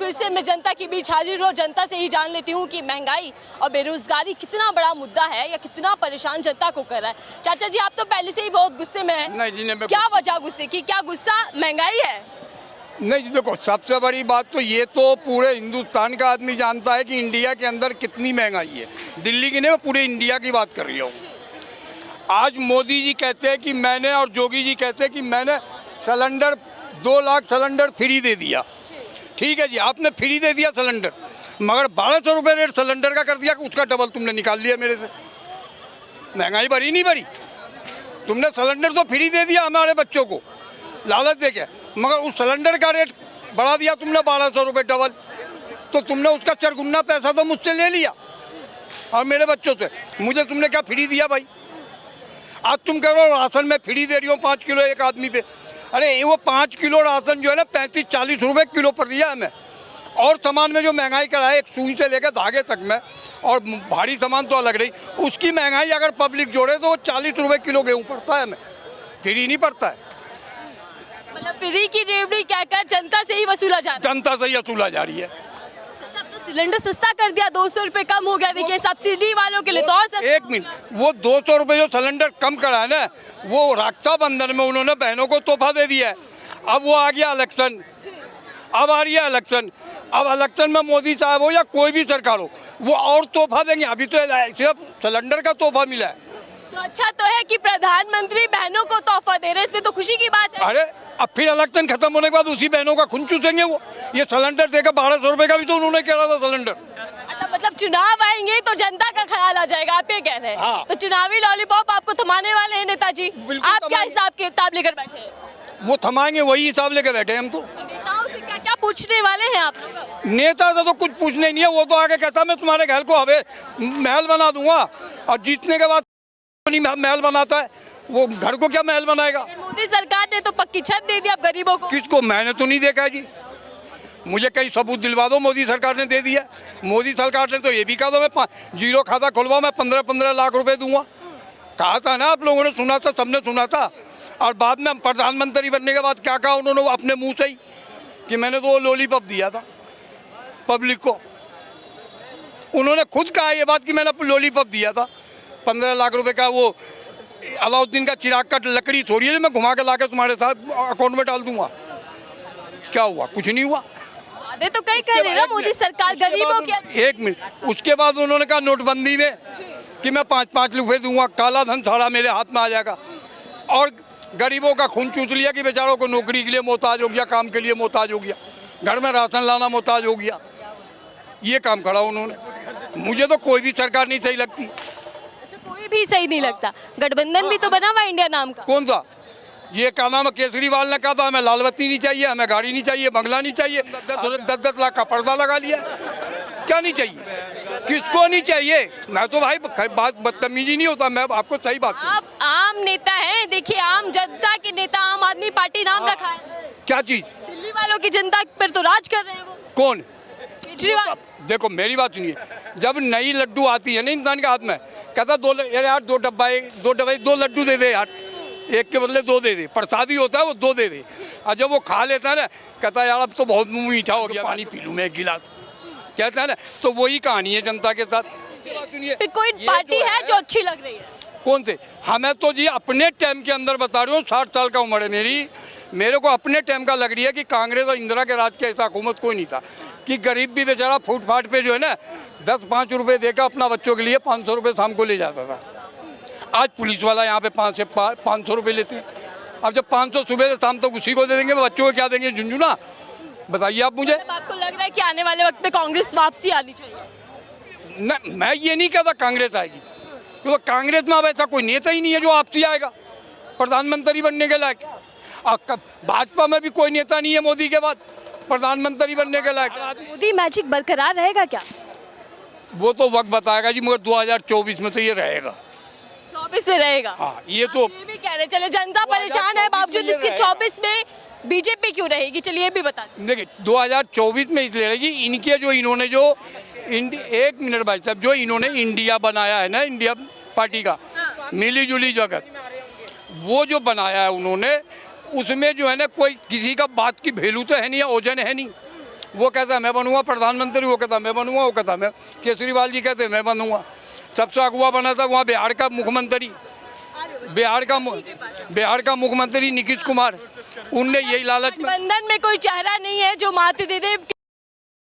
फिर से मैं जनता के बीच हाजिर हूँ। जनता से ही जान लेती हूँ कि महंगाई और बेरोजगारी कितना बड़ा मुद्दा है या कितना परेशान जनता को कर रहा है। चाचा जी, आप तो पहले से ही बहुत गुस्से में हैं। नहीं जी, क्या वजह गुस्से की? क्या गुस्सा महंगाई है? नहीं जी, देखो सबसे बड़ी बात तो ये तो पूरे हिंदुस्तान का आदमी जानता है कि इंडिया के अंदर कितनी महंगाई है। दिल्ली की नहीं, मैं पूरे इंडिया की बात कर रही हूँ। आज मोदी जी कहते हैं कि मैंने और योगी जी कहते हैं कि मैंने सिलेंडर 2 लाख सिलेंडर फ्री दे दिया। ठीक है जी, आपने फ्री दे दिया सिलेंडर, मगर 1200 रुपये रेट सिलेंडर का कर दिया, उसका डबल तुमने निकाल लिया मेरे से। महंगाई बढ़ी नहीं बढ़ी? तुमने सिलेंडर तो फ्री दे दिया हमारे बच्चों को लालच दे के, मगर उस सिलेंडर का रेट बढ़ा दिया तुमने 1200 रुपये डबल। तो तुमने उसका 4 गुना पैसा तो मुझसे ले लिया और मेरे बच्चों से। मुझे तुमने क्या फ्री दिया भाई? आज तुम कह रहे हो राशन में फ्री दे रही हो 5 किलो एक आदमी पे। अरे वो 5 किलो राशन जो है ना 35-40 रुपये किलो पड़ रही है हमें। और सामान में जो महंगाई करा है, एक सुई से लेकर धागे तक में, और भारी सामान तो अलग रही, उसकी महंगाई अगर पब्लिक जोड़े तो वो 40 रुपये किलो गेहूँ पड़ता है हमें, फ्री नहीं पड़ता है। मतलब फ्री की रेवड़ी कहकर जनता से ही वसूला जा रहा है। जनता से ही वसूला जा रही है। चाचा, अब तो सिलेंडर सस्ता कर दिया, 200 रुपये कम हो गया। देखिए सब्सिडी वालों के लिए तो और सस्ता। एक मिनट, वो 200 रुपये जो सिलेंडर कम करा है ना, वो रक्षाबंधन में उन्होंने बहनों को तोहफा दे दिया है। अब वो आ गया इलेक्शन, अब आ रही है इलेक्शन। अब इलेक्शन में मोदी साहब हो या कोई भी सरकार हो, वो और तोहफा देंगे। अभी तो सिर्फ सिलेंडर का तोहफा मिला है। तो अच्छा तो है कि प्रधानमंत्री बहनों को तोहफा दे रहे हैं, इसमें तो खुशी की बात है। अरे अब फिर इलेक्शन खत्म होने के बाद उसी बहनों का खून चूसेंगे वो। ये सिलेंडर देकर 1200 रुपये का भी तो उन्होंने कहा था सिलेंडर। मतलब चुनाव आएंगे तो जनता का ख्याल आ जाएगा, आप ये कह रहे हैं। हाँ। तो चुनावी लॉलीपॉप आपको थमाने वाले हैं नेताजी? बिल्कुल आप क्या थमाएंगे। हिसाब किताब लेकर बैठे हैं? वो थमाएंगे, वही हिसाब लेकर बैठे हैं हम तो। नेताओं से क्या क्या पूछने वाले हैं आप लोग? नेता से तो कुछ पूछने नहीं है। वो तो आगे कहता मैं तुम्हारे घर को हवे महल बना दूंगा, और जीतने के बाद महल बनाता है, वो घर को क्या महल बनाएगा? मोदी सरकार ने तो पक्की छत दे दी अब गरीबों को। किसको? मैंने तो नहीं देखा जी, मुझे कहीं सबूत दिलवा दो। मोदी सरकार ने दे दिया। मोदी सरकार ने तो ये भी कहा था मैं जीरो खाता खुलवा, मैं 15-15 लाख रुपए दूंगा। कहा था ना, आप लोगों ने सुना था, सबने सुना था। और बाद में प्रधानमंत्री बनने के बाद क्या कहा उन्होंने अपने मुंह से ही, कि मैंने तो वो लॉलीपॉप दिया था पब्लिक को। उन्होंने खुद कहा ये बात कि मैंने लॉलीपॉप दिया था 15 लाख रुपए का। वो अलाउद्दीन का चिराग का लकड़ी थोड़ी है मैं घुमा के ला के तुम्हारे साथ अकाउंट में डाल दूंगा। क्या हुआ? कुछ नहीं हुआ। वादे तो कई कर रही है ना मोदी सरकार गरीबों के। एक मिनट, उसके बाद उन्होंने कहा नोटबंदी में कि मैं 5-5 रुपये दूंगा, काला धन सारा मेरे हाथ में आ जाएगा। और गरीबों का खून चूस लिया कि बेचारों को नौकरी के लिए मोहताज हो गया, काम के लिए मोहताज हो गया, घर में राशन लाना मोहताज हो गया। ये काम करा उन्होंने। मुझे तो कोई भी सरकार नहीं सही लगती। अच्छा, कोई भी सही नहीं लगता। गठबंधन भी तो बना हुआ इंडिया नाम का। कौन सा? ये क्या नाम है, केजरीवाल ने कहा था हमें लाल बत्ती नहीं चाहिए, हमें गाड़ी नहीं चाहिए, बंगला नहीं चाहिए। 10-10 लाख का पर्दा लगा लिया। क्या नहीं चाहिए? किसको नहीं चाहिए? मैं तो भाई बात बदतमीजी नहीं होता, मैं आपको सही बात। आप आम नेता हैं, देखिए आम जनता के नेता, आम आदमी पार्टी नाम रखा है। क्या चीज? दिल्ली वालों की जनता पर तो राज कर रहे हैं वो। कौन? केजरीवाल। देखो मेरी बात सुनिए, जब नई लड्डू आती है ना इंसान के हाथ में, कहता 2 यार 2 डब्बा 2 लड्डू दे दे यार, एक के बदले 2 दे दे। प्रसादी होता है वो 2 दे दे। और जब वो खा लेता है ना, कहता है यार अब तो बहुत मुँह मीठा हो गया, पानी पी लूँ मैं 1 गिलास, कहता है ना। तो वही कहानी है जनता के साथ। फिर कोई पार्टी है जो अच्छी लग रही है? कौन से? हमें तो जी अपने टाइम के अंदर बता रही हूँ, 60 साल का उम्र है मेरी, मेरे को अपने टाइम का लग रही है कि कांग्रेस और इंदिरा के राज के ऐसा हुकूमत कोई नहीं था कि गरीब भी बेचारा फुटपाथ पे जो है ना 10-5 रुपये देकर अपना बच्चों के लिए 500 रुपये शाम को ले जाता था। आज पुलिस वाला यहाँ पे 500 रुपये लेते हैं। अब जब 500 सुबह से शाम तक उसी को दे देंगे, बच्चों को क्या देंगे? झुंझुना? बताइए आप मुझे। आपको लग रहा है कि आने वाले वक्त में कांग्रेस वापसी आनी चाहिए? न, मैं ये नहीं कहता कांग्रेस आएगी, क्योंकि कांग्रेस में अब ऐसा कोई नेता ही नहीं है जो वापसी आएगा प्रधानमंत्री बनने के लायक। भाजपा में भी कोई नेता नहीं है मोदी के बाद प्रधानमंत्री बनने के लायक। मोदी मैजिक बरकरार रहेगा क्या? वो तो वक्त बताएगा जी, मगर 2024 में तो ये रहेगा। 24 में रहेगा? हाँ, ये तो ये भी कह रहे। चले, जनता परेशान है, बावजूद इसके 24 में बीजेपी क्यों रहेगी? चलिए ये भी बता दें। देखिए 2024 में इसलिए रहेगी, इनके जो इन्होंने जो 1 मिनट भाई साहब, जो इन्होंने इंडिया बनाया है ना, इंडिया पार्टी का मिली जुली जगत, वो जो बनाया है उन्होंने, उसमें जो है ना कोई किसी का बात की वैल्यू तो है नहीं, ओजन है नहीं। वो कहता है मैं बनूंगा प्रधानमंत्री, वो कहता मैं बनूंगा, वो कहता मैं, केजरीवाल जी कहते मैं बनूंगा। सबसे अगुआ बना था वहाँ बिहार का मुख्यमंत्री, बिहार का मुख्यमंत्री नीतीश कुमार, उनने यही लालच में। गठबंधन में कोई चेहरा नहीं है जो मात दे दे